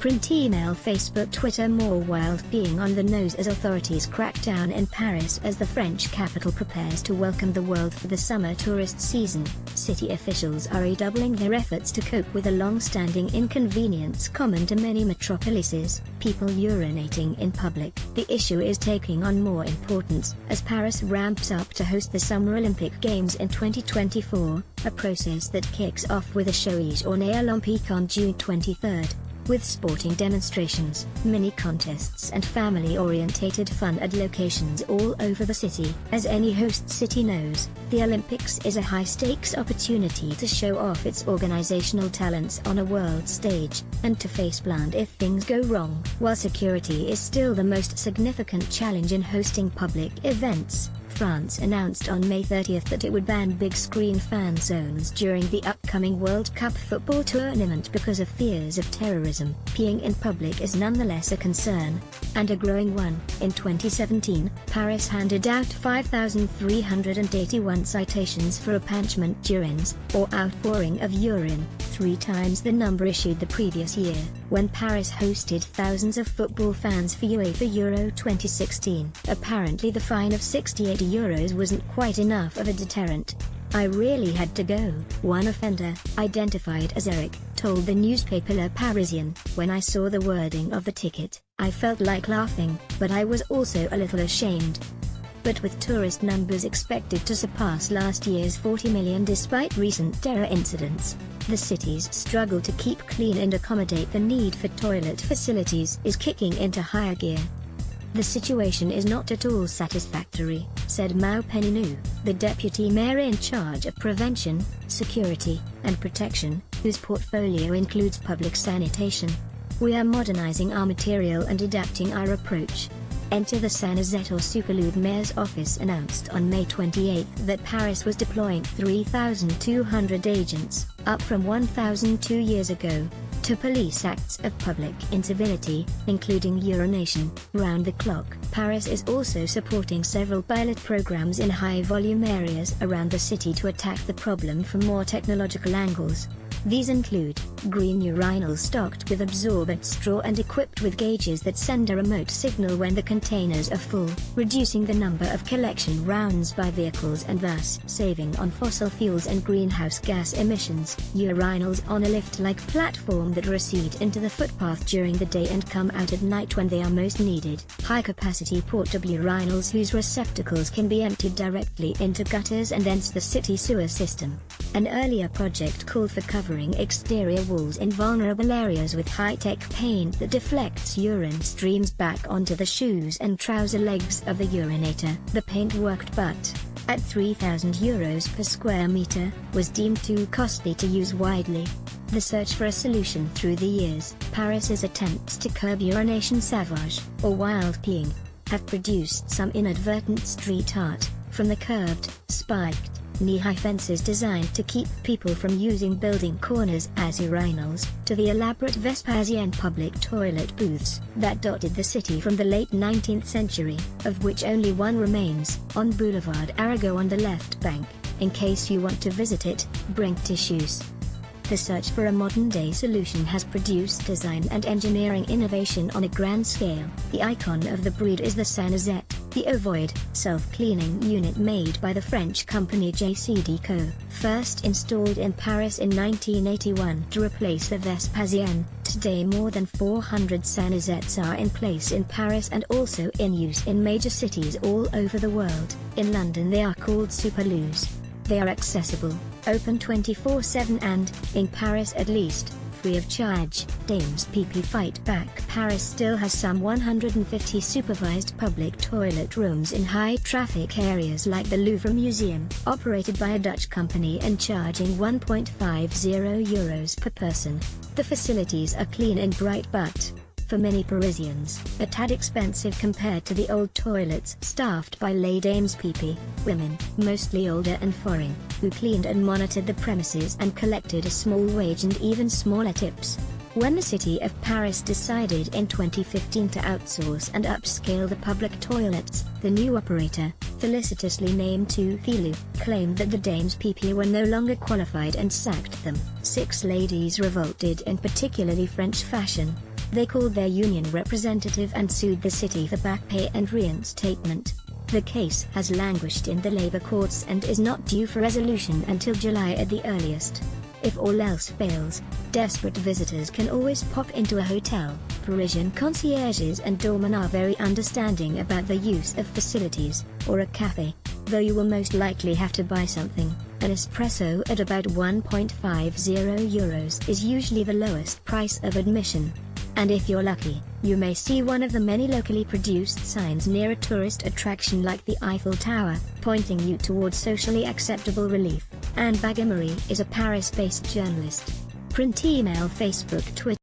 print, email, Facebook, Twitter. More wild being on the nose as authorities crack down in Paris as the French capital prepares to welcome the world for the summer tourist season. City officials are redoubling their efforts to cope with a long-standing inconvenience common to many metropolises: people urinating in public. The issue is taking on more importance as Paris ramps up to host the Summer Olympic Games in 2024, a process that kicks off with a showy Journée Olympique on June 23. With sporting demonstrations, mini-contests and family-orientated fun at locations all over the city. As any host city knows, the Olympics is a high-stakes opportunity to show off its organizational talents on a world stage, and to face plant if things go wrong. While security is still the most significant challenge in hosting public events, France announced on May 30 that it would ban big-screen fan zones during the upcoming World Cup football tournament because of fears of terrorism. Peeing in public is nonetheless a concern, and a growing one. In 2017, Paris handed out 5,381 citations for épanchement d'urines, or outpouring of urine, 3 times the number issued the previous year, when Paris hosted thousands of football fans for UEFA Euro 2016. Apparently the fine of €68 wasn't quite enough of a deterrent. "I really had to go," one offender, identified as Eric, told the newspaper Le Parisien. "When I saw the wording of the ticket, I felt like laughing, but I was also a little ashamed." But with tourist numbers expected to surpass last year's 40 million despite recent terror incidents, the city's struggle to keep clean and accommodate the need for toilet facilities is kicking into higher gear. "The situation is not at all satisfactory," said Mao Peninou, the deputy mayor in charge of prevention, security, and protection, whose portfolio includes public sanitation. "We are modernizing our material and adapting our approach." Enter the Saint-Nazaire or Superlouvre mayor's office announced on May 28 that Paris was deploying 3,200 agents, up from 1,000 2 years ago, to police acts of public incivility, including urination, round the clock. Paris is also supporting several pilot programs in high-volume areas around the city to attack the problem from more technological angles. These include green urinals stocked with absorbent straw and equipped with gauges that send a remote signal when the containers are full, reducing the number of collection rounds by vehicles and thus saving on fossil fuels and greenhouse gas emissions. Urinals on a lift-like platform that recede into the footpath during the day and come out at night when they are most needed. High-capacity portable urinals whose receptacles can be emptied directly into gutters and thence the city sewer system. An earlier project called for covering exterior walls in vulnerable areas with high-tech paint that deflects urine streams back onto the shoes and trouser legs of the urinator. The paint worked but, at €3,000 per square meter, was deemed too costly to use widely. The search for a solution through the years. Paris's attempts to curb urination sauvage, or wild peeing, have produced some inadvertent street art, from the curved, spiked, knee-high fences designed to keep people from using building corners as urinals, to the elaborate Vespasian public toilet booths that dotted the city from the late 19th century, of which only one remains, on Boulevard Arago on the left bank. In case you want to visit it, bring tissues. The search for a modern-day solution has produced design and engineering innovation on a grand scale. The icon of the breed is the Saint-Nazaire, the ovoid, self-cleaning unit made by the French company JCDecaux, first installed in Paris in 1981 to replace the Vespasian. Today more than 400 Saint-Nazaires are in place in Paris and also in use in major cities all over the world. In London they are called Superlouvres. They are accessible, open 24/7 and, in Paris at least, free of charge. Dames PP Fight Back. Paris still has some 150 supervised public toilet rooms in high-traffic areas like the Louvre Museum, operated by a Dutch company and charging €1.50 per person. The facilities are clean and bright but, for many Parisians, a tad expensive compared to the old toilets staffed by Les Dames PP, women, mostly older and foreign, who cleaned and monitored the premises and collected a small wage and even smaller tips. When the city of Paris decided in 2015 to outsource and upscale the public toilets, the new operator, felicitously named Filou, claimed that the Dames PP were no longer qualified and sacked them. 6 ladies revolted in particularly French fashion. They called their union representative and sued the city for back pay and reinstatement. The case has languished in the labor courts and is not due for resolution until July at the earliest. If all else fails, desperate visitors can always pop into a hotel. Parisian concierges and doormen are very understanding about the use of facilities, or a cafe, though you will most likely have to buy something. An espresso at about €1.50 is usually the lowest price of admission. And if you're lucky, you may see one of the many locally produced signs near a tourist attraction like the Eiffel Tower, pointing you towards socially acceptable relief. Anne Bagamarie is a Paris-based journalist. Print, email, Facebook, Twitter.